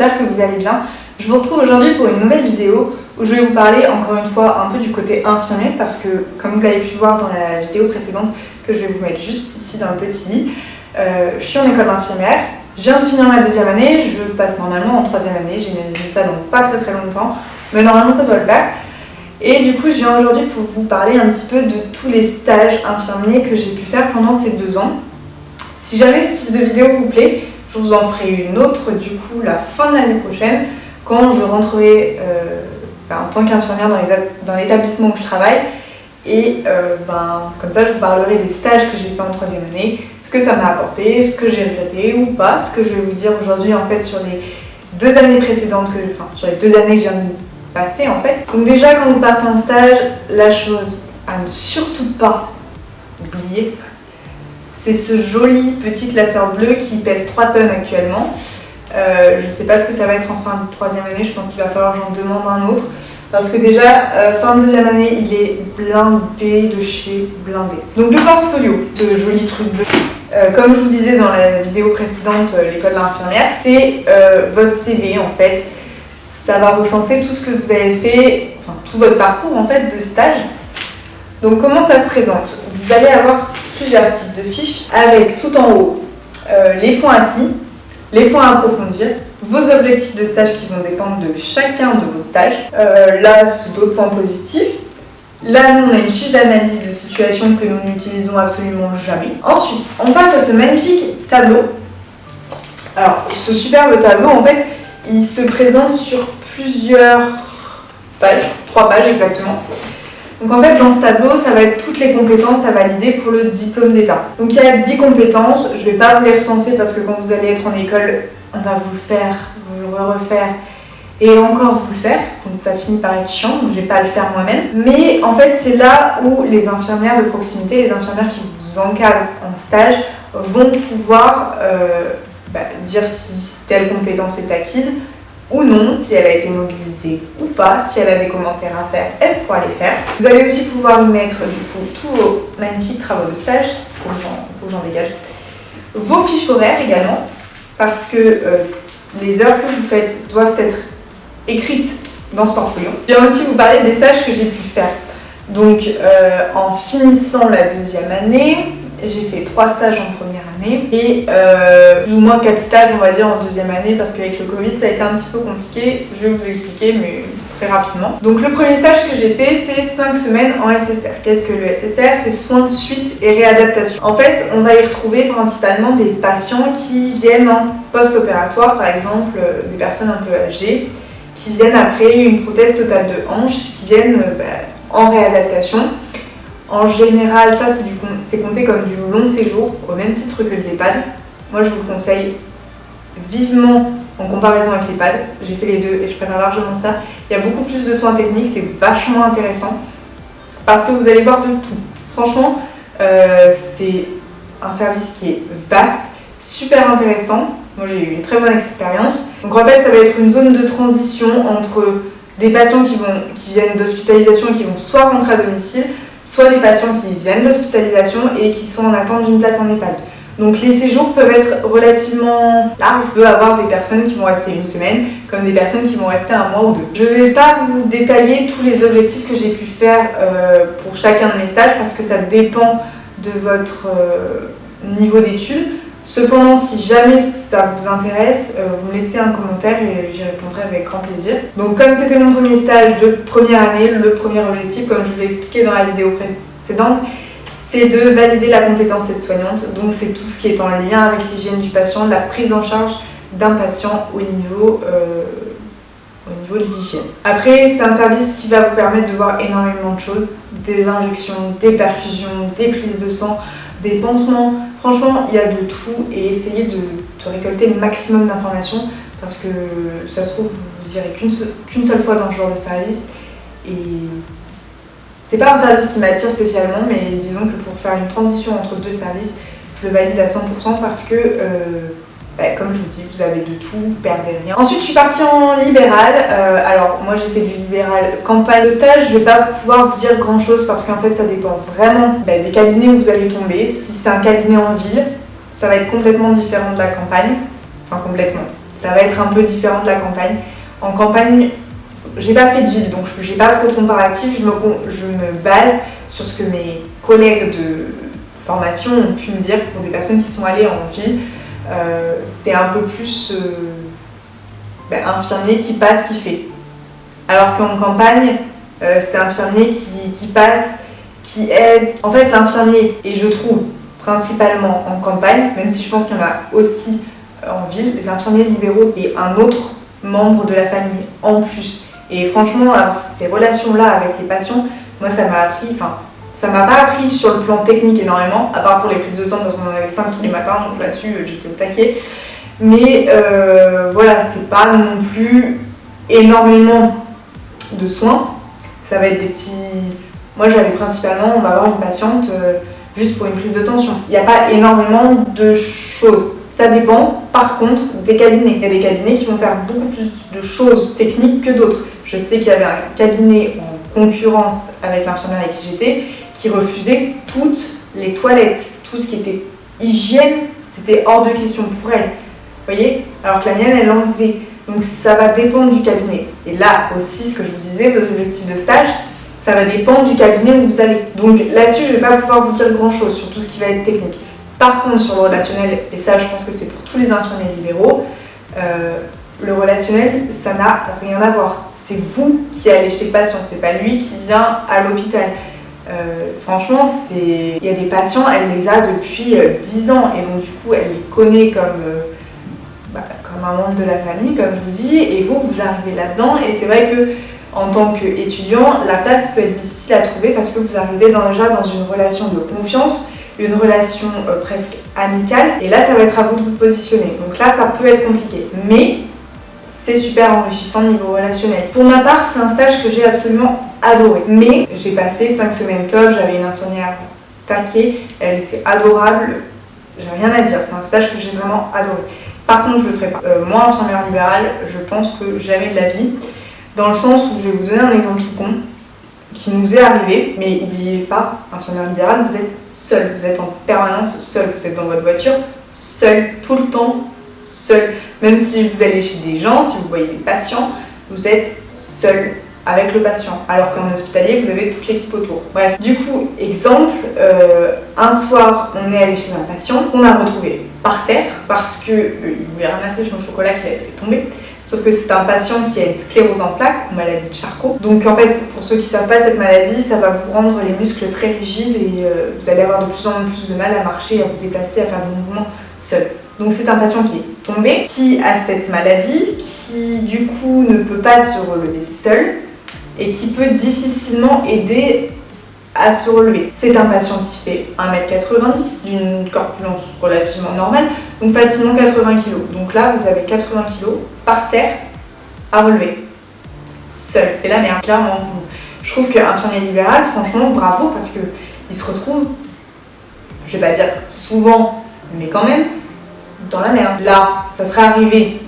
j'espère que vous allez bien. Je vous retrouve aujourd'hui pour une nouvelle vidéo où je vais vous parler encore une fois un peu du côté infirmier parce que, comme vous l'avez pu voir dans la vidéo précédente que je vais vous mettre juste ici dans le petit lit, je suis en école d'infirmière, je viens de finir ma deuxième année, je passe normalement en troisième année, j'ai mes résultats dans pas très longtemps, mais normalement ça doit le faire. Et du coup, je viens aujourd'hui pour vous parler un petit peu de tous les stages infirmiers que j'ai pu faire pendant ces 2 ans. Si jamais ce type de vidéo vous plaît, je vous en ferai une autre du coup la fin de l'année prochaine quand je rentrerai en tant qu'infirmière dans l'établissement où je travaille. Et comme ça, je vous parlerai des stages que j'ai fait en troisième année, ce que ça m'a apporté, ce que j'ai regretté ou pas, ce que je vais vous dire aujourd'hui en fait sur les 2 années précédentes, sur les 2 années que je viens de passer en fait. Donc déjà, quand vous partez en stage, la chose à ne surtout pas oublier, c'est ce joli petit classeur bleu qui pèse 3 tonnes actuellement. Je ne sais pas ce que ça va être en fin de troisième année, je pense qu'il va falloir que j'en demande un autre. Parce que déjà, fin de deuxième année, il est blindé de chez blindé. Donc le portfolio, ce joli truc bleu, comme je vous disais dans la vidéo précédente, l'école d'infirmière, c'est votre CV en fait. Ça va recenser tout ce que vous avez fait, enfin tout votre parcours en fait de stage. Donc comment ça se présente? Vous allez avoir plusieurs types de fiches avec tout en haut les points acquis, les points à approfondir, vos objectifs de stage qui vont dépendre de chacun de vos stages. Là, c'est d'autres points positifs. Là, nous, on a une fiche d'analyse de situation que nous n'utilisons absolument jamais. Ensuite, on passe à ce magnifique tableau. Alors, ce superbe tableau, en fait, il se présente sur plusieurs pages, 3 pages exactement. Donc en fait, dans ce tableau, ça va être toutes les compétences à valider pour le diplôme d'État. Donc il y a 10 compétences, je ne vais pas vous les recenser parce que quand vous allez être en école, on va vous le faire, vous le refaire et encore vous le faire. Donc ça finit par être chiant, donc je ne vais pas le faire moi-même. Mais en fait, c'est là où les infirmières de proximité, les infirmières qui vous encadrent en stage, vont pouvoir dire si telle compétence est acquise ou non, si elle a été mobilisée ou pas, si elle a des commentaires à faire, elle pourra les faire. Vous allez aussi pouvoir y mettre du coup tous vos magnifiques travaux de stage, faut que j'en dégage, vos fiches horaires également, parce que les heures que vous faites doivent être écrites dans ce portfolio. Je viens aussi vous parler des stages que j'ai pu faire. Donc en finissant la deuxième année, j'ai fait 3 stages en première année et plus ou moins 4 stages on va dire en deuxième année parce qu'avec le Covid ça a été un petit peu compliqué. Je vais vous expliquer mais très rapidement. Donc le premier stage que j'ai fait c'est 5 semaines en SSR. Qu'est-ce que le SSR? C'est soins de suite et réadaptation. En fait on va y retrouver principalement des patients qui viennent en post-opératoire, par exemple des personnes un peu âgées qui viennent après une prothèse totale de hanche, qui viennent en réadaptation. En général, ça c'est compté comme du long séjour, au même titre que l'EHPAD. Moi je vous le conseille vivement en comparaison avec l'EHPAD. J'ai fait les deux et je préfère largement ça. Il y a beaucoup plus de soins techniques, c'est vachement intéressant parce que vous allez voir de tout. Franchement, c'est un service qui est vaste, super intéressant. Moi j'ai eu une très bonne expérience. Donc en fait, ça va être une zone de transition entre des patients qui viennent d'hospitalisation et qui vont soit rentrer à domicile, soit des patients qui viennent d'hospitalisation et qui sont en attente d'une place en EHPAD. Donc les séjours peuvent être relativement larges. On peut avoir des personnes qui vont rester 1 semaine, comme des personnes qui vont rester 1 mois ou 2. Je ne vais pas vous détailler tous les objectifs que j'ai pu faire pour chacun de mes stages parce que ça dépend de votre niveau d'études. Cependant, si jamais ça vous intéresse, vous me laissez un commentaire et j'y répondrai avec grand plaisir. Donc comme c'était mon premier stage de première année, le premier objectif, comme je vous l'ai expliqué dans la vidéo précédente, c'est de valider la compétence aide-soignante. Donc c'est tout ce qui est en lien avec l'hygiène du patient, la prise en charge d'un patient au niveau de l'hygiène. Après, c'est un service qui va vous permettre de voir énormément de choses, des injections, des perfusions, des prises de sang, des pansements. Franchement, il y a de tout et essayez de récolter le maximum d'informations parce que ça se trouve, vous irez qu'une seule fois dans ce genre de service et c'est pas un service qui m'attire spécialement, mais disons que pour faire une transition entre 2 services, je le valide à 100% parce que comme je vous dis, vous avez de tout, vous perdez rien. Ensuite, je suis partie en libéral. Alors, moi, j'ai fait du libéral campagne de stage. Je ne vais pas pouvoir vous dire grand-chose parce qu'en fait, ça dépend vraiment des cabinets où vous allez tomber. Si c'est un cabinet en ville, ça va être complètement différent de la campagne. Enfin, complètement. Ça va être un peu différent de la campagne. En campagne, j'ai pas fait de ville, donc j'ai pas trop de comparatifs. Je me base sur ce que mes collègues de formation ont pu me dire pour des personnes qui sont allées en ville. C'est un peu plus infirmier qui passe, qui fait. Alors qu'en campagne, c'est infirmier qui passe, qui aide. En fait, l'infirmier, et je trouve principalement en campagne, même si je pense qu'il y en a aussi en ville, les infirmiers libéraux et un autre membre de la famille en plus. Et franchement, avoir ces relations-là avec les patients, moi ça m'a appris, ça m'a pas appris sur le plan technique énormément, à part pour les prises de sang, parce qu'on en avait 5 tous les matins, donc là-dessus j'étais au taquet. Mais voilà, c'est pas non plus énormément de soins. Ça va être des petits... Moi j'avais principalement, on va avoir une patiente juste pour une prise de tension. Il n'y a pas énormément de choses. Ça dépend par contre des cabinets. Il y a des cabinets qui vont faire beaucoup plus de choses techniques que d'autres. Je sais qu'il y avait un cabinet en concurrence avec l'infirmière avec qui j'étais qui refusait toutes les toilettes, tout ce qui était hygiène, c'était hors de question pour elle. Vous voyez? Alors que la mienne, elle en faisait. Donc ça va dépendre du cabinet. Et là aussi, ce que je vous disais, vos objectifs de stage, ça va dépendre du cabinet où vous allez. Donc là-dessus, je ne vais pas pouvoir vous dire grand-chose sur tout ce qui va être technique. Par contre, sur le relationnel, et ça je pense que c'est pour tous les infirmiers libéraux, le relationnel, ça n'a rien à voir. C'est vous qui allez chez le patient, c'est pas lui qui vient à l'hôpital. Franchement, il y a des patients, elle les a depuis 10 ans et donc du coup, elle les connaît comme un membre de la famille, comme je vous dis, et vous arrivez là-dedans. Et c'est vrai que en tant qu'étudiant, la place peut être difficile à trouver parce que vous arrivez déjà dans une relation de confiance, une relation presque amicale, et là ça va être à vous de vous positionner. Donc là ça peut être compliqué, mais c'est super enrichissant niveau relationnel. Pour ma part, c'est un stage que j'ai absolument adoré, mais j'ai passé 5 semaines top, j'avais une infirmière taquée, elle était adorable, j'ai rien à dire, c'est un stage que j'ai vraiment adoré. Par contre, je le ferai pas. Moi, infirmière libérale, je pense que jamais de la vie, dans le sens où je vais vous donner un exemple tout con qui nous est arrivé, mais n'oubliez pas, infirmière libérale, vous êtes seul, vous êtes en permanence seul, vous êtes dans votre voiture, seul, tout le temps, seul. Même si vous allez chez des gens, si vous voyez des patients, vous êtes seul avec le patient, alors qu'en hospitalier, vous avez toute l'équipe autour. Bref, du coup, exemple, un soir, on est allé chez un patient qu'on a retrouvé par terre parce qu'il voulait ramasser son chocolat qu'il avait fait tomber. Sauf que c'est un patient qui a une sclérose en plaques, maladie de Charcot. Donc en fait, pour ceux qui ne savent pas, cette maladie, ça va vous rendre les muscles très rigides et vous allez avoir de plus en plus de mal à marcher, à vous déplacer, à faire des mouvements seul. Donc c'est un patient qui est tombé, qui a cette maladie, qui du coup ne peut pas se relever seul et qui peut difficilement aider à se relever. C'est un patient qui fait 1m90, d'une corpulence relativement normale, donc facilement 80 kg. Donc là, vous avez 80 kg par terre à relever. Seul, c'est la merde, clairement. Je trouve qu'un infirmier libéral, franchement, bravo, parce qu'il se retrouve, je vais pas dire souvent, mais quand même, dans la merde. Là, ça serait arrivé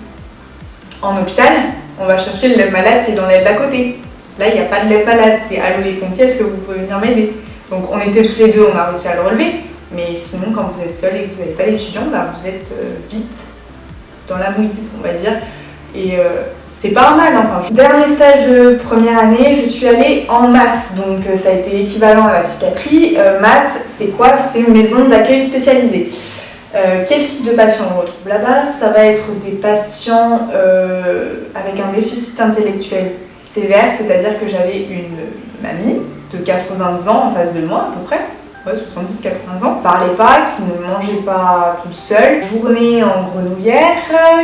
en hôpital, on va chercher le malade qui est dans l'aile d'à côté. Là, il n'y a pas de lèvre malade, c'est allô les pompiers, est-ce que vous pouvez venir m'aider? Donc on était tous les deux, on a réussi à le relever, mais sinon quand vous êtes seul et que vous n'avez pas d'étudiant, vous êtes vite dans la mouise, on va dire. Et c'est pas mal, enfin. Dernier stage de première année, je suis allée en MAS, donc ça a été équivalent à la psychiatrie. MAS, c'est quoi? C'est une maison d'accueil spécialisée. Quel type de patients on retrouve là-bas? Ça va être des patients avec un déficit intellectuel sévère, c'est-à-dire que j'avais une mamie de 80 ans en face de moi à peu près, 70-80 ans, parlait pas, qui ne mangeait pas toute seule, journée en grenouillère.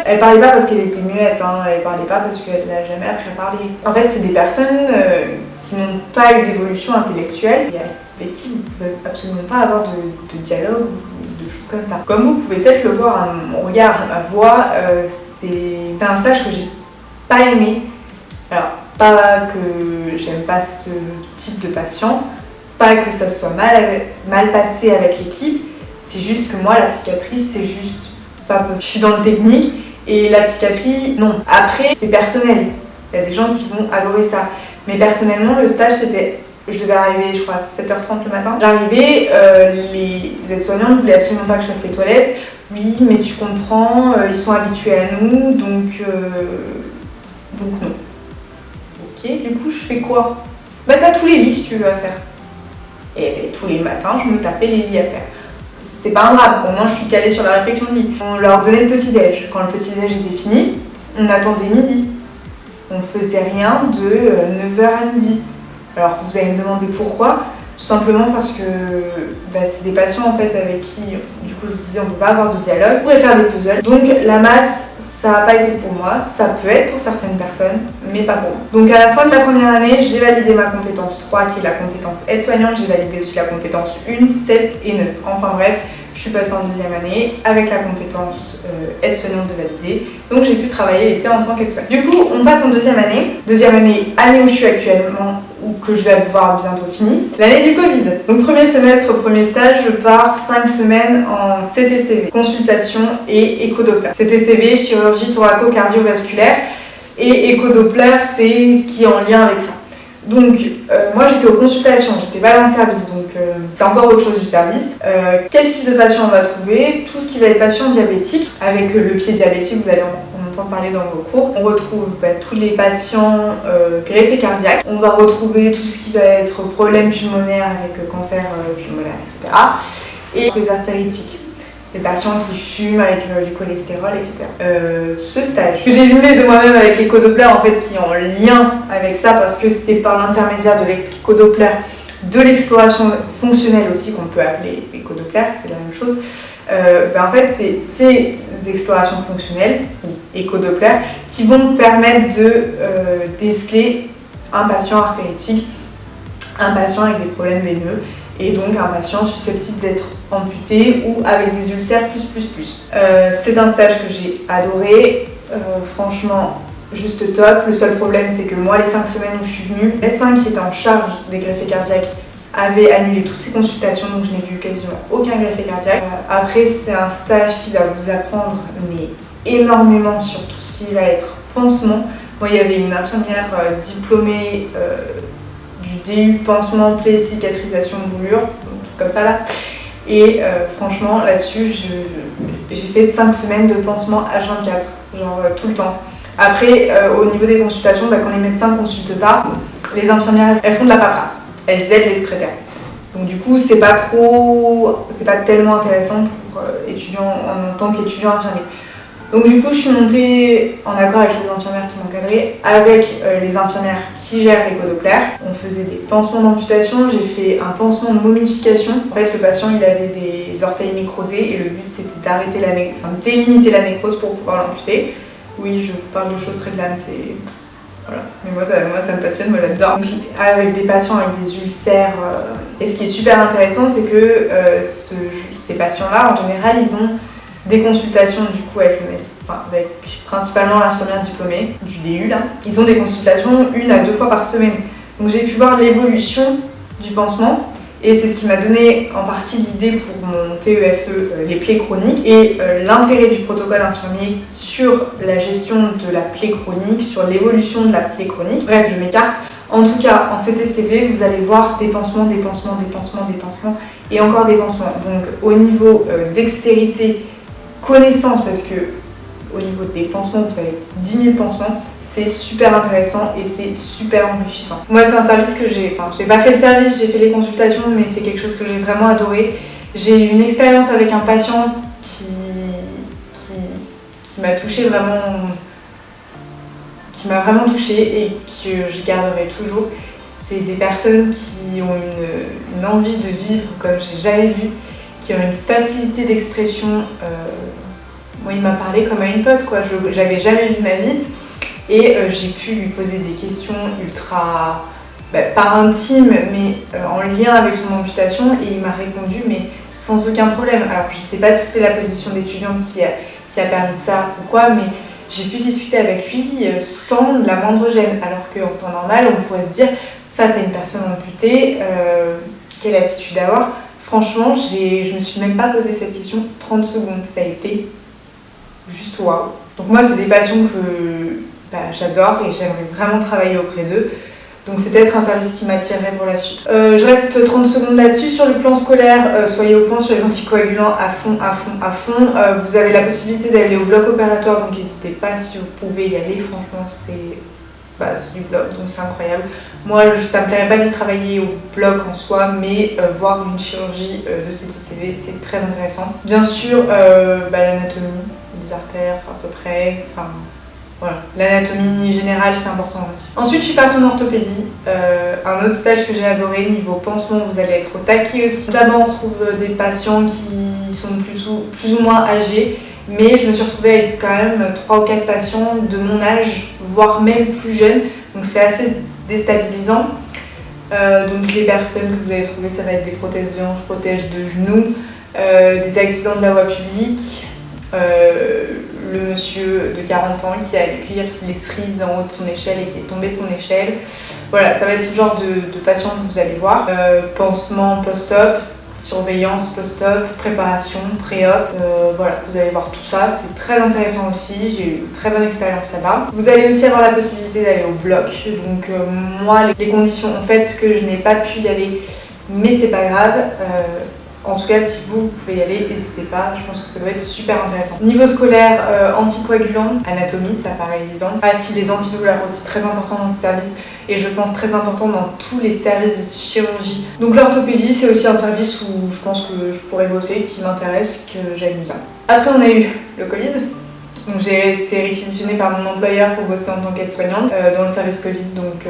Elle parlait pas parce qu'elle était muette, elle parlait pas parce qu'elle n'a jamais appris à parler. En fait, c'est des personnes qui n'ont pas eu d'évolution intellectuelle et avec qui vous ne pouvez absolument pas avoir de dialogue ou de choses comme ça. Comme vous pouvez peut-être le voir à mon regard, à ma voix, c'est un stage que j'ai pas aimé. Alors, pas que j'aime pas ce type de patient, pas que ça soit mal passé avec l'équipe, c'est juste que moi, la psychiatrie, c'est juste pas possible. Je suis dans le technique et la psychiatrie, non. Après, c'est personnel. Il y a des gens qui vont adorer ça. Mais personnellement, le stage, c'était... Je devais arriver, je crois, à 7h30 le matin. J'arrivais, les aides-soignantes ne voulaient absolument pas que je fasse les toilettes. Oui, mais tu comprends, ils sont habitués à nous, donc non. Ok, du coup, je fais quoi? Bah, t'as tous les lits si tu veux à faire. Et tous les matins, je me tapais les lits à faire. C'est pas un drame, au moins je suis calée sur la réflexion de lit. On leur donnait le petit-déj. Quand le petit-déj était fini, on attendait midi. On faisait rien de 9h à midi. Alors, vous allez me demander pourquoi. Tout simplement parce que c'est des patients en fait avec qui, du coup je vous disais, on ne peut pas avoir de dialogue. On pourrait faire des puzzles. Donc la masse, ça n'a pas été pour moi. Ça peut être pour certaines personnes, mais pas pour moi. Donc à la fin de la première année, j'ai validé ma compétence 3 qui est la compétence aide-soignante. J'ai validé aussi la compétence 1, 7 et 9. Enfin bref, je suis passée en deuxième année avec la compétence aide-soignante de valider. Donc j'ai pu travailler l'été en tant qu'aide-soignante. Du coup, on passe en deuxième année. Deuxième année où je suis actuellement, ou que je vais avoir bientôt fini. L'année du Covid. Donc premier semestre, premier stage, je pars 5 semaines en CTCV, consultation et échodoppler. CTCV, chirurgie thoraco-cardiovasculaire, et échodoppler, c'est ce qui est en lien avec ça. Donc moi j'étais aux consultations, j'étais pas dans le service, donc c'est encore autre chose du service. Quel type de patient on va trouver? Tout ce qui va être patient diabétique, avec le pied diabétique, vous allez en entendre parler dans vos cours. On retrouve tous les patients greffés cardiaques, on va retrouver tout ce qui va être problème pulmonaire avec cancer pulmonaire, etc. Et les artéritiques. Les patients qui fument avec du cholestérol, etc. Ce stage que j'ai jumé de moi-même avec l'échodoppler, en fait, qui est en lien avec ça, parce que c'est par l'intermédiaire de l'échodoppler, de l'exploration fonctionnelle aussi, qu'on peut appeler échodoppler, c'est la même chose. En fait, c'est ces explorations fonctionnelles, ou échodoppler, qui vont permettre de déceler un patient artéritique, un patient avec des problèmes veineux, et donc un patient susceptible d'être amputé ou avec des ulcères plus. C'est un stage que j'ai adoré, franchement juste top. Le seul problème c'est que moi les 5 semaines où je suis venue, le médecin qui était en charge des greffés cardiaques avait annulé toutes ses consultations, donc je n'ai vu quasiment aucun greffé cardiaque. Après c'est un stage qui va vous apprendre énormément sur tout ce qui va être pansement. Moi il y avait une infirmière diplômée du DU pansement, plaie, cicatrisation, brûlure, un truc comme ça là. Et franchement là-dessus j'ai fait 5 semaines de pansement H24, genre tout le temps. Après au niveau des consultations, quand les médecins ne consultent pas, les infirmières elles font de la paperasse, elles aident les secrétaires. Donc du coup c'est pas tellement intéressant pour étudiants en tant qu'étudiant infirmier. Donc du coup je suis montée en accord avec les infirmières qui m'encadraient, avec les infirmières qui gèrent l'échodoppler. On faisait des pansements d'amputation, j'ai fait un pansement de momification. En fait le patient il avait des orteils nécrosés et le but c'était d'éliminer la nécrose pour pouvoir l'amputer. Oui, je parle de choses très glanes, c'est... Voilà. Mais moi ça me passionne, moi j'adore. Avec des patients avec des ulcères. Et ce qui est super intéressant c'est que ces patients-là en général ils ont des consultations du coup avec le médecin, avec principalement l'infirmière diplômée du DU là. Ils ont des consultations 1 à 2 fois par semaine. Donc j'ai pu voir l'évolution du pansement et c'est ce qui m'a donné en partie l'idée pour mon TEFE les plaies chroniques et l'intérêt du protocole infirmier sur la gestion de la plaie chronique, sur l'évolution de la plaie chronique. Bref, je m'écarte. En tout cas, en CTCV, vous allez voir des pansements et encore des pansements. Donc au niveau dextérité, connaissance, parce que au niveau des pansements, vous avez 10 000 pansements, c'est super intéressant et c'est super enrichissant. Moi, c'est un service que j'ai pas fait le service, j'ai fait les consultations, mais c'est quelque chose que j'ai vraiment adoré. J'ai eu une expérience avec un patient qui m'a touchée vraiment, qui m'a vraiment touchée et que je garderai toujours. C'est des personnes qui ont une envie de vivre comme j'ai jamais vu, qui ont une facilité d'expression. Moi, il m'a parlé comme à une pote, quoi. J'avais jamais vu de ma vie. Et j'ai pu lui poser des questions ultra, pas intimes, mais en lien avec son amputation. Et il m'a répondu, mais sans aucun problème. Alors, je sais pas si c'était la position d'étudiante qui a permis ça ou quoi, mais j'ai pu discuter avec lui sans la moindre gêne. Alors qu'en temps normal, on pourrait se dire, face à une personne amputée, quelle attitude avoir? Franchement, je me suis même pas posé cette question 30 secondes. Ça a été juste waouh. Donc moi, c'est des patients que j'adore et j'aimerais vraiment travailler auprès d'eux. Donc c'est peut-être un service qui m'attirerait pour la suite. Je reste 30 secondes là-dessus. Sur le plan scolaire, soyez au point sur les anticoagulants à fond, à fond, à fond. Vous avez la possibilité d'aller au bloc opératoire, donc n'hésitez pas si vous pouvez y aller. Franchement, c'est du bloc, donc c'est incroyable. Moi, ça me plairait pas d'y travailler au bloc en soi, mais voir une chirurgie de CTCV, c'est très intéressant. Bien sûr, l'anatomie, les artères à peu près, enfin voilà. L'anatomie générale, c'est important aussi. Ensuite, je suis partie en orthopédie. Un autre stage que j'ai adoré, niveau pansement, vous allez être au taquet aussi. D'abord, on retrouve des patients qui sont plus ou moins âgés, mais je me suis retrouvée avec quand même 3 ou 4 patients de mon âge, voire même plus jeunes, donc c'est assez déstabilisant. Donc les personnes que vous allez trouver, ça va être des prothèses de hanches, prothèses de genoux, des accidents de la voie publique, le monsieur de 40 ans qui a dû cueillir les cerises en haut de son échelle et qui est tombé de son échelle. Voilà, ça va être ce genre de patient que vous allez voir. Pansement post-op, surveillance post-op, préparation, pré-op, voilà, vous allez voir tout ça, c'est très intéressant aussi, j'ai eu une très bonne expérience là-bas. Vous allez aussi avoir la possibilité d'aller au bloc, donc moi les conditions ont fait que je n'ai pas pu y aller, mais c'est pas grave. En tout cas, si vous pouvez y aller, n'hésitez pas, je pense que ça doit être super intéressant. Niveau scolaire, anticoagulant, anatomie, ça paraît évident. Ah si, les antidouleurs aussi, très important dans ce service, et je pense très important dans tous les services de chirurgie. Donc l'orthopédie, c'est aussi un service où je pense que je pourrais bosser, qui m'intéresse, que j'aime bien. Après, on a eu le Covid. Donc j'ai été réquisitionnée par mon employeur pour bosser en tant qu'aide-soignante dans le service Covid. Donc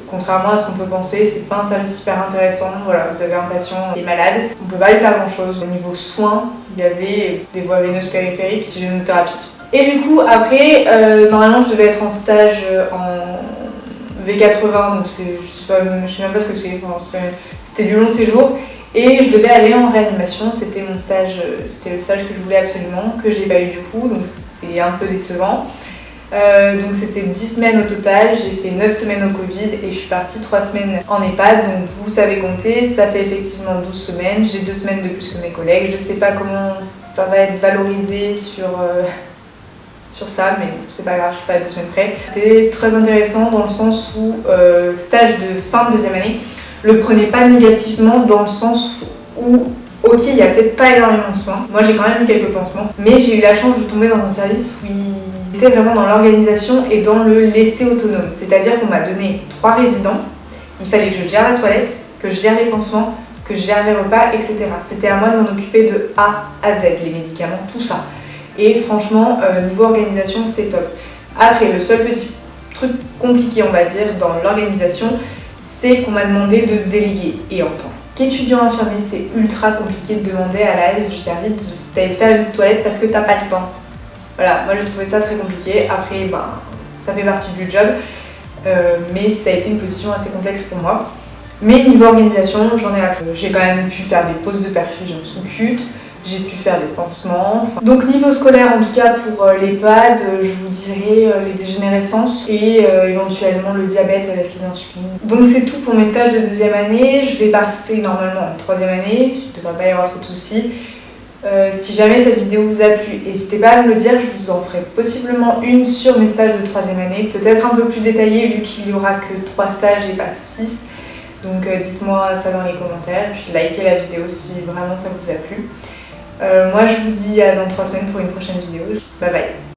contrairement à ce qu'on peut penser, c'est pas un service hyper intéressant. Voilà, vous avez un patient qui est malade, on peut pas lui faire grand chose. Au niveau soins, il y avait des voies veineuses périphériques, oxygénothérapie. Et du coup après, normalement je devais être en stage en V80, donc je sais même pas ce que c'est. Enfin, c'était du long séjour. Et je devais aller en réanimation, c'était mon stage, c'était le stage que je voulais absolument, que j'ai pas eu du coup, donc c'était un peu décevant. Donc c'était 10 semaines au total, j'ai fait 9 semaines au Covid et je suis partie 3 semaines en EHPAD, donc vous savez compter, ça fait effectivement 12 semaines, j'ai 2 semaines de plus que mes collègues, je sais pas comment ça va être valorisé sur ça, mais c'est pas grave, je suis pas à 2 semaines près. C'était très intéressant dans le sens où stage de fin de 2e année, le prenez pas négativement dans le sens où, ok, il n'y a peut-être pas énormément de soins. Moi, j'ai quand même eu quelques pansements, mais j'ai eu la chance de tomber dans un service où il était vraiment dans l'organisation et dans le laisser autonome. C'est-à-dire qu'on m'a donné 3 résidents, il fallait que je gère la toilette, que je gère les pansements, que je gère les repas, etc. C'était à moi de m'en occuper de A à Z, les médicaments, tout ça. Et franchement, niveau organisation, c'est top. Après, le seul petit truc compliqué, on va dire, dans l'organisation, c'est qu'on m'a demandé de déléguer. Et en tant qu'étudiant infirmier, c'est ultra compliqué de demander à la S du service d'aller te faire une toilette parce que t'as pas le temps. Voilà, moi j'ai trouvé ça très compliqué. Après, ça fait partie du job, mais ça a été une position assez complexe pour moi. Mais niveau organisation, j'en ai appris. J'ai quand même pu faire des pauses de perfusion sous-cute, j'ai pu faire des pansements. Donc niveau scolaire, en tout cas pour l'EHPAD, je vous dirais les dégénérescences et éventuellement le diabète avec les insulines. Donc c'est tout pour mes stages de 2e année. Je vais passer normalement en 3e année, il ne devrait pas y avoir trop de soucis. Si jamais cette vidéo vous a plu, n'hésitez pas à me le dire, je vous en ferai possiblement une sur mes stages de 3e année, peut-être un peu plus détaillée vu qu'il n'y aura que 3 stages et pas 6. Donc dites-moi ça dans les commentaires, puis likez la vidéo si vraiment ça vous a plu. Moi je vous dis à dans 3 semaines pour une prochaine vidéo. Bye bye.